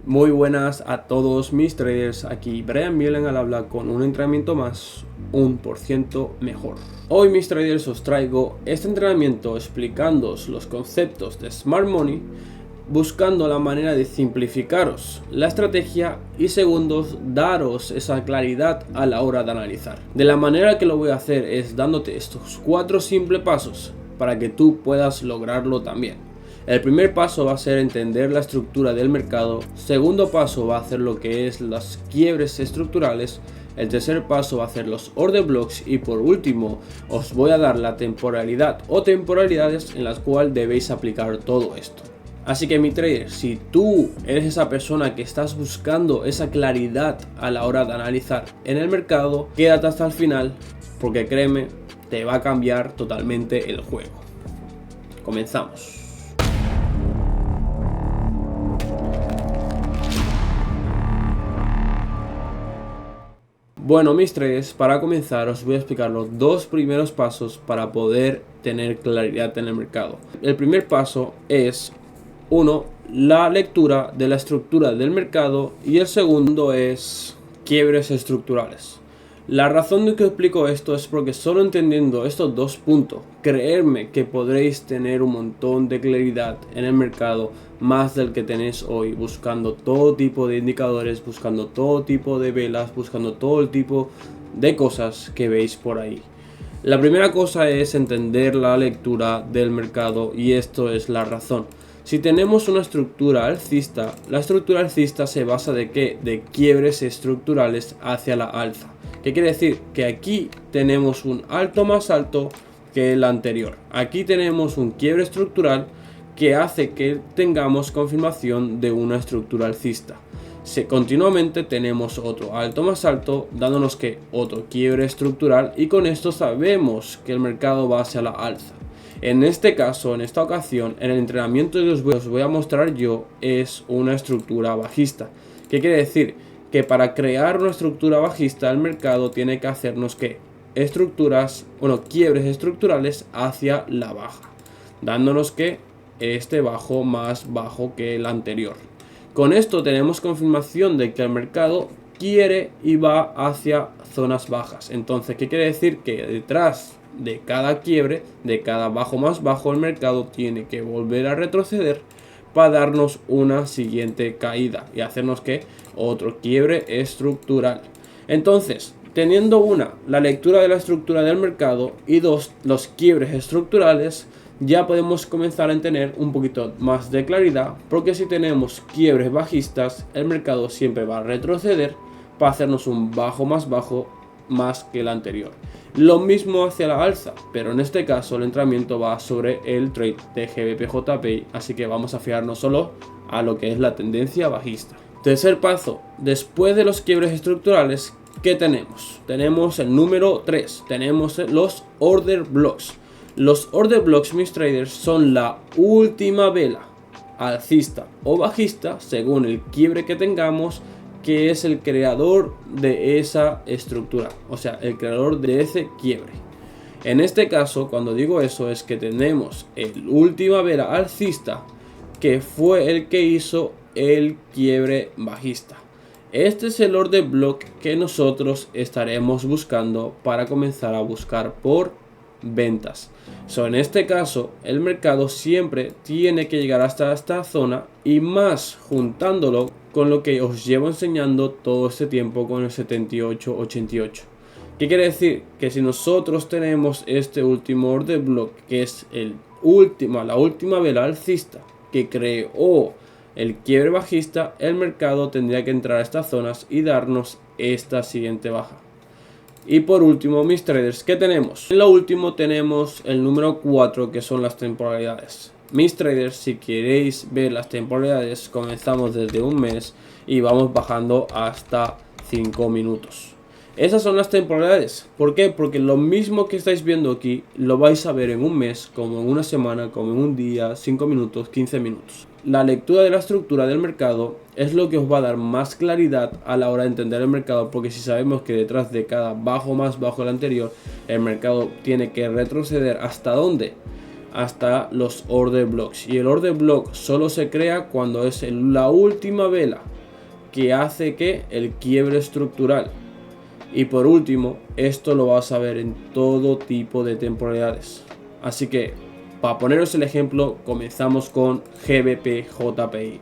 Muy buenas a todos mis traders, aquí Brian Mielen al habla con un entrenamiento más, 1% mejor. Hoy mis traders os traigo este entrenamiento explicándoos los conceptos de Smart Money, buscando la manera de simplificaros la estrategia y segundos daros esa claridad a la hora de analizar. De la manera que lo voy a hacer es dándote estos 4 simples pasos para que tú puedas lograrlo también. El primer paso va a ser entender la estructura del mercado, segundo paso va a ser lo que es las quiebres estructurales, el tercer paso va a ser los order blocks y por último os voy a dar la temporalidad o temporalidades en las cuales debéis aplicar todo esto. Así que mi trader, si tú eres esa persona que estás buscando esa claridad a la hora de analizar en el mercado, quédate hasta el final porque créeme, te va a cambiar totalmente el juego. Comenzamos. Bueno mis traders, para comenzar os voy a explicar los 2 primeros pasos para poder tener claridad en el mercado. El primer paso es 1. La lectura de la estructura del mercado y el segundo es quiebres estructurales. La razón de que os explico esto es porque solo entendiendo estos 2 puntos, creerme que podréis tener un montón de claridad en el mercado, más del que tenéis hoy, buscando todo tipo de indicadores, buscando todo tipo de velas, buscando todo el tipo de cosas que veis por ahí. La primera cosa es entender la lectura del mercado y esto es la razón. Si tenemos una estructura alcista, la estructura alcista se basa de ¿qué? De quiebres estructurales hacia la alza. ¿Qué quiere decir? Que aquí tenemos un alto más alto que el anterior. Aquí tenemos un quiebre estructural que hace que tengamos confirmación de una estructura alcista. Continuamente tenemos otro alto más alto dándonos que otro quiebre estructural y con esto sabemos que el mercado va hacia la alza. En este caso, en esta ocasión, en el entrenamiento que os voy a mostrar yo es una estructura bajista. ¿Qué quiere decir? Que para crear una estructura bajista el mercado tiene que hacernos que quiebres estructurales hacia la baja, dándonos que este bajo más bajo que el anterior. Con esto tenemos confirmación de que el mercado quiere y va hacia zonas bajas. Entonces, ¿qué quiere decir? Que detrás de cada quiebre, de cada bajo más bajo, el mercado tiene que volver a retroceder para darnos una siguiente caída y hacernos que otro quiebre estructural. Entonces, teniendo la lectura de la estructura del mercado y 2, los quiebres estructurales, ya podemos comenzar a tener un poquito más de claridad, porque si tenemos quiebres bajistas, el mercado siempre va a retroceder para hacernos un bajo más que el anterior. Lo mismo hacia la alza, pero en este caso el entrenamiento va sobre el trade de GBP/JPY, así que vamos a fijarnos solo a lo que es la tendencia bajista. Tercer paso, después de los quiebres estructurales, ¿qué tenemos? Tenemos el número 3, tenemos los order blocks. Los order blocks, mis traders, son la última vela alcista o bajista según el quiebre que tengamos, que es el creador de esa estructura, o sea, el creador de ese quiebre. En este caso, cuando digo eso, es que tenemos el última vela alcista que fue el que hizo el quiebre bajista. Este es el order block que nosotros estaremos buscando para comenzar a buscar por ventas. En este caso, el mercado siempre tiene que llegar hasta esta zona y más juntándolo con lo que os llevo enseñando todo este tiempo con el 78-88. ¿Qué quiere decir? Que si nosotros tenemos este último order block, que es la última vela alcista que creó el quiebre bajista, el mercado tendría que entrar a estas zonas y darnos esta siguiente baja. Y por último, mis traders, ¿qué tenemos? En lo último tenemos el número 4, que son las temporalidades. Mis traders, si queréis ver las temporalidades, comenzamos desde un mes y vamos bajando hasta 5 minutos. Esas son las temporalidades. ¿Por qué? Porque lo mismo que estáis viendo aquí lo vais a ver en un mes, como en una semana, como en un día, 5 minutos, 15 minutos. La lectura de la estructura del mercado es lo que os va a dar más claridad a la hora de entender el mercado, porque si sabemos que detrás de cada bajo más bajo del anterior, el mercado tiene que retroceder ¿hasta dónde? Hasta los order blocks. Y el order block solo se crea cuando es la última vela que hace que el quiebre estructural. Y por último, esto lo vas a ver en todo tipo de temporalidades. Así que, para poneros el ejemplo, comenzamos con GBP JPI.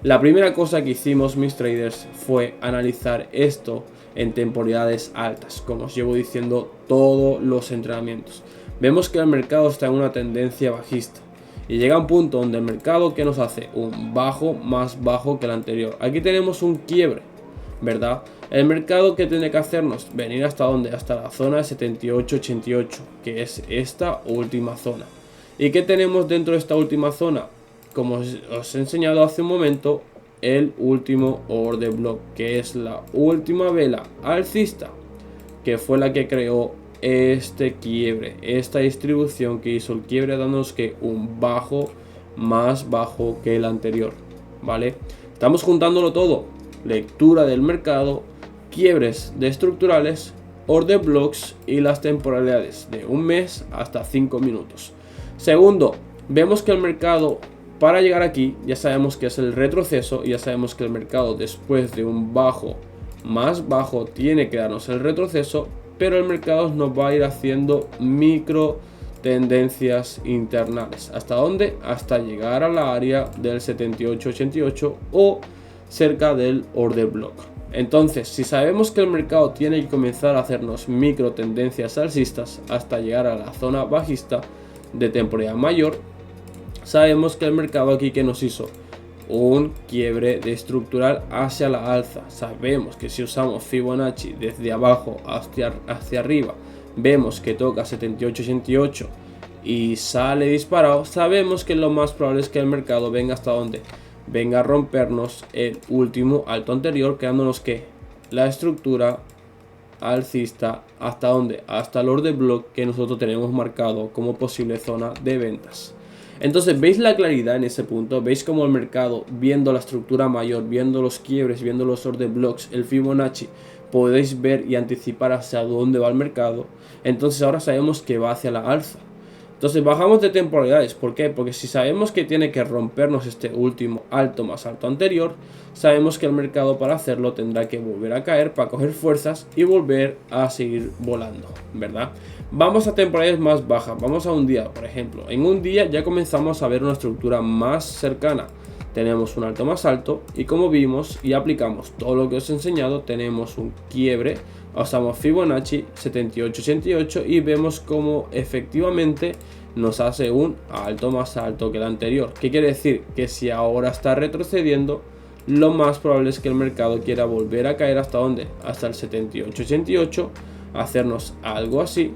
La primera cosa que hicimos mis traders fue analizar esto en temporalidades altas, como os llevo diciendo todos los entrenamientos. Vemos que el mercado está en una tendencia bajista y llega un punto donde el mercado, ¿qué nos hace? Un bajo más bajo que el anterior. Aquí tenemos un quiebre, ¿verdad? El mercado, ¿qué tiene que hacernos? Venir hasta ¿dónde? Hasta la zona de 78-88, que es esta última zona. ¿Y qué tenemos dentro de esta última zona? Como os he enseñado hace un momento, el último order block, que es la última vela alcista, que fue la que creó este quiebre, esta distribución que hizo el quiebre, dándonos que un bajo más bajo que el anterior, ¿vale? Estamos juntándolo todo: lectura del mercado, quiebres de estructurales, order blocks y las temporalidades de un mes hasta 5 minutos. Segundo, vemos que el mercado, para llegar aquí, ya sabemos que es el retroceso, y ya sabemos que el mercado, después de un bajo más bajo, tiene que darnos el retroceso, pero el mercado nos va a ir haciendo micro tendencias internales. ¿Hasta dónde? Hasta llegar a la área del 78-88 o cerca del order block. Entonces, si sabemos que el mercado tiene que comenzar a hacernos micro tendencias alcistas hasta llegar a la zona bajista de temporalidad mayor, sabemos que el mercado aquí, que nos hizo un quiebre de estructural hacia la alza. Sabemos que si usamos Fibonacci desde abajo hacia arriba, vemos que toca 78-88 y sale disparado. Sabemos que lo más probable es que el mercado venga hasta donde venga a rompernos el último alto anterior, quedándonos que la estructura alcista hasta donde, hasta el order block que nosotros tenemos marcado como posible zona de ventas. Entonces, ¿veis la claridad en ese punto? ¿Veis cómo el mercado, viendo la estructura mayor, viendo los quiebres, viendo los order blocks, el Fibonacci, podéis ver y anticipar hacia dónde va el mercado? Entonces ahora sabemos que va hacia la alza. Entonces bajamos de temporalidades. ¿Por qué? Porque si sabemos que tiene que rompernos este último alto más alto anterior, sabemos que el mercado, para hacerlo, tendrá que volver a caer para coger fuerzas y volver a seguir volando, ¿verdad? Vamos a temporalidades más bajas. Vamos a un día, por ejemplo. En un día ya comenzamos a ver una estructura más cercana. Tenemos un alto más alto y, como vimos y aplicamos todo lo que os he enseñado, tenemos un quiebre. Usamos Fibonacci 78-88 y vemos cómo efectivamente nos hace un alto más alto que el anterior. ¿Qué quiere decir? Que si ahora está retrocediendo, lo más probable es que el mercado quiera volver a caer hasta ¿dónde? Hasta el 78-88, hacernos algo así.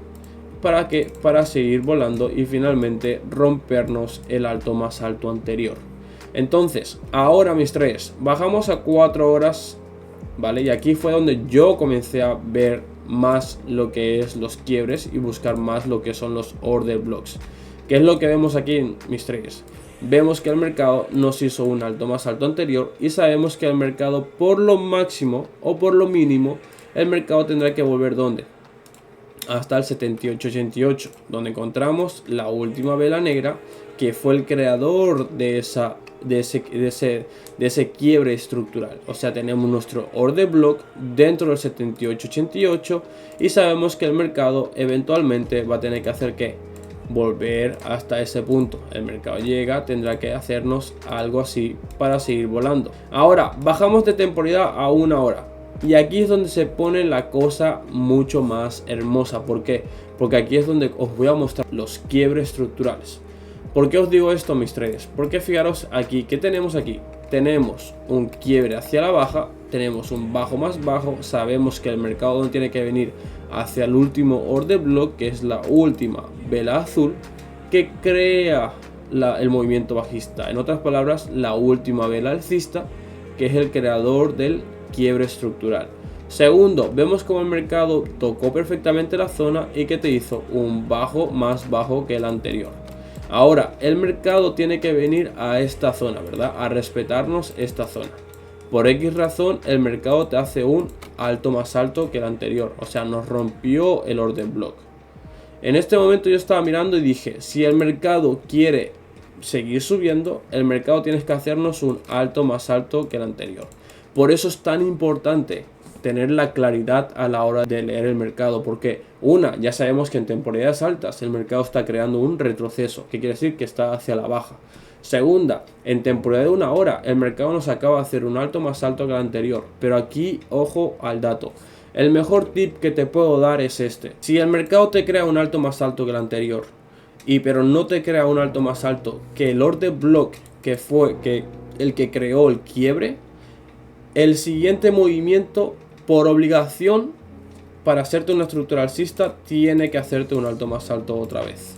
¿Para qué? Para seguir volando y finalmente rompernos el alto más alto anterior. Entonces, ahora mis traders, bajamos a 4 horas, ¿vale? Y aquí fue donde yo comencé a ver más lo que es los quiebres y buscar más lo que son los order blocks. ¿Qué es lo que vemos aquí, mis traders? Vemos que el mercado nos hizo un alto más alto anterior y sabemos que el mercado, por lo máximo o por lo mínimo, el mercado tendrá que volver ¿dónde? Hasta el 78-88, donde encontramos la última vela negra, que fue el creador de ese quiebre estructural. O sea, tenemos nuestro order block dentro del 78-88 y sabemos que el mercado eventualmente va a tener que hacer ¿qué? Volver hasta ese punto. El mercado llega, tendrá que hacernos algo así para seguir volando. Ahora bajamos de temporalidad a 1 hora. Y aquí es donde se pone la cosa mucho más hermosa. ¿Por qué? Porque aquí es donde os voy a mostrar los quiebres estructurales. ¿Por qué os digo esto, mis traders? Porque fijaros aquí, ¿qué tenemos aquí? Tenemos un quiebre hacia la baja, tenemos un bajo más bajo. Sabemos que el mercado no tiene que venir hacia el último order block, que es la última vela azul, que crea el movimiento bajista. En otras palabras, la última vela alcista, que es el creador del quiebre estructural. Segundo, vemos como el mercado tocó perfectamente la zona y que te hizo un bajo más bajo que el anterior. Ahora el mercado tiene que venir a esta zona, ¿verdad? A respetarnos esta zona. Por X razón el mercado te hace un alto más alto que el anterior, o sea, nos rompió el order block. En este momento yo estaba mirando y dije, si el mercado quiere seguir subiendo, el mercado tiene que hacernos un alto más alto que el anterior. Por eso es tan importante tener la claridad a la hora de leer el mercado, porque ya sabemos que en temporalidades altas el mercado está creando un retroceso, que quiere decir que está hacia la baja. Segunda, en temporada de 1 hora el mercado nos acaba de hacer un alto más alto que el anterior, pero aquí ojo al dato. El mejor tip que te puedo dar es este: si el mercado te crea un alto más alto que el anterior, pero no te crea un alto más alto que el order block que fue el que creó el quiebre, el siguiente movimiento por obligación, para hacerte una estructura alcista, tiene que hacerte un alto más alto otra vez.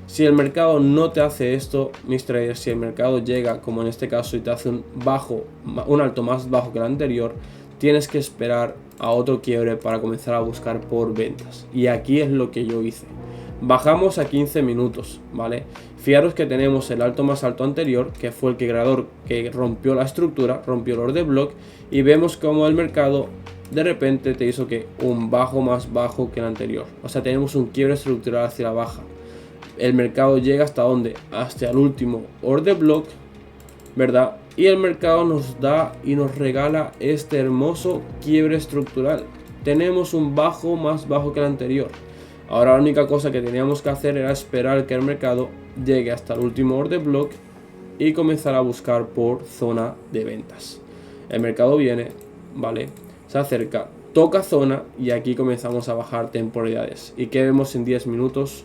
Si el mercado no te hace esto, mis traders, si el mercado llega, como en este caso, y te hace un alto más bajo que el anterior, tienes que esperar a otro quiebre para comenzar a buscar por ventas. Y aquí es lo que yo hice. Bajamos a 15 minutos, ¿vale? Fijaros que tenemos el alto más alto anterior, que fue el creador que rompió la estructura, rompió el order block, y vemos como el mercado de repente te hizo que un bajo más bajo que el anterior. O sea, tenemos un quiebre estructural hacia la baja. El mercado llega hasta ¿dónde? Hasta el último order block, ¿verdad? Y el mercado nos da y nos regala este hermoso quiebre estructural. Tenemos un bajo más bajo que el anterior. Ahora la única cosa que teníamos que hacer era esperar que el mercado llegue hasta el último order block y comenzar a buscar por zona de ventas. El mercado viene, ¿vale? Se acerca, toca zona y aquí comenzamos a bajar temporalidades. ¿Y qué vemos en 10 minutos?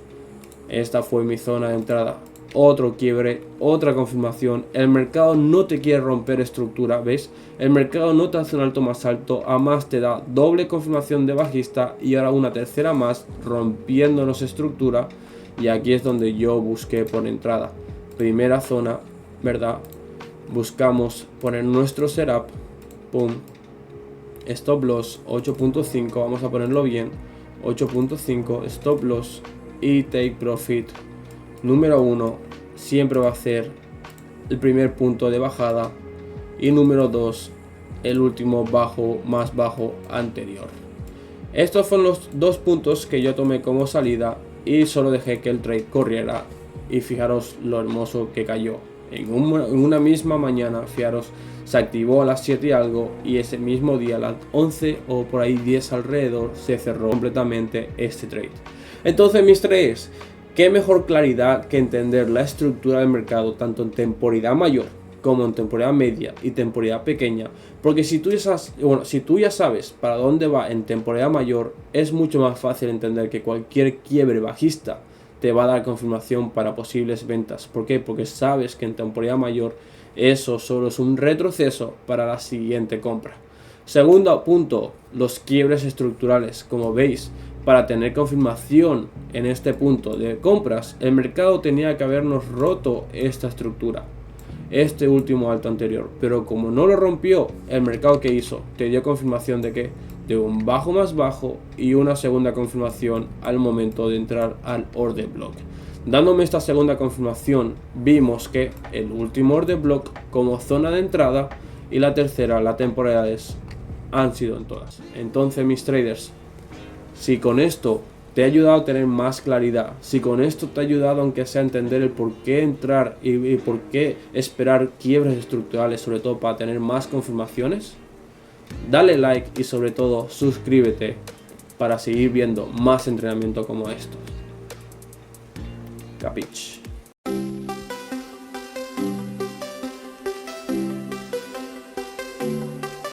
Esta fue mi zona de entrada. Otro quiebre, otra confirmación. El mercado no te quiere romper estructura, ¿ves? El mercado no te hace un alto más alto, además te da doble confirmación de bajista y ahora una tercera más, rompiéndonos estructura. Y aquí es donde yo busqué por entrada. Primera zona, ¿verdad? Buscamos poner nuestro setup. Pum. Stop loss 8.5, vamos a ponerlo bien. 8.5, stop loss y take profit. Número 1 siempre va a ser el primer punto de bajada y número 2 el último más bajo anterior. Estos fueron los dos puntos que yo tomé como salida y solo dejé que el trade corriera, y fijaros lo hermoso que cayó en una misma mañana. Fijaros, se activó a las 7 y algo y ese mismo día a las 11 o por ahí 10 alrededor se cerró completamente este trade. Entonces, mis traders, qué mejor claridad que entender la estructura del mercado tanto en temporalidad mayor como en temporada media y temporada pequeña, porque si tú ya sabes para dónde va en temporada mayor, es mucho más fácil entender que cualquier quiebre bajista te va a dar confirmación para posibles ventas. ¿Por qué? Porque sabes que en temporada mayor eso solo es un retroceso para la siguiente compra. Segundo punto, los quiebres estructurales. Como veis, para tener confirmación en este punto de compras, el mercado tenía que habernos roto esta estructura, este último alto anterior, pero como no lo rompió, el mercado ¿qué hizo? Te dio confirmación de que de un bajo más bajo y una segunda confirmación al momento de entrar al order block. Dándome esta segunda confirmación, vimos que el último order block como zona de entrada y la tercera, las temporalidades, han sido en todas. Entonces, mis traders, si con esto te ha ayudado a tener más claridad, si con esto te ha ayudado aunque sea a entender el por qué entrar y por qué esperar quiebres estructurales, sobre todo para tener más confirmaciones, dale like y sobre todo suscríbete para seguir viendo más entrenamiento como estos. Capich.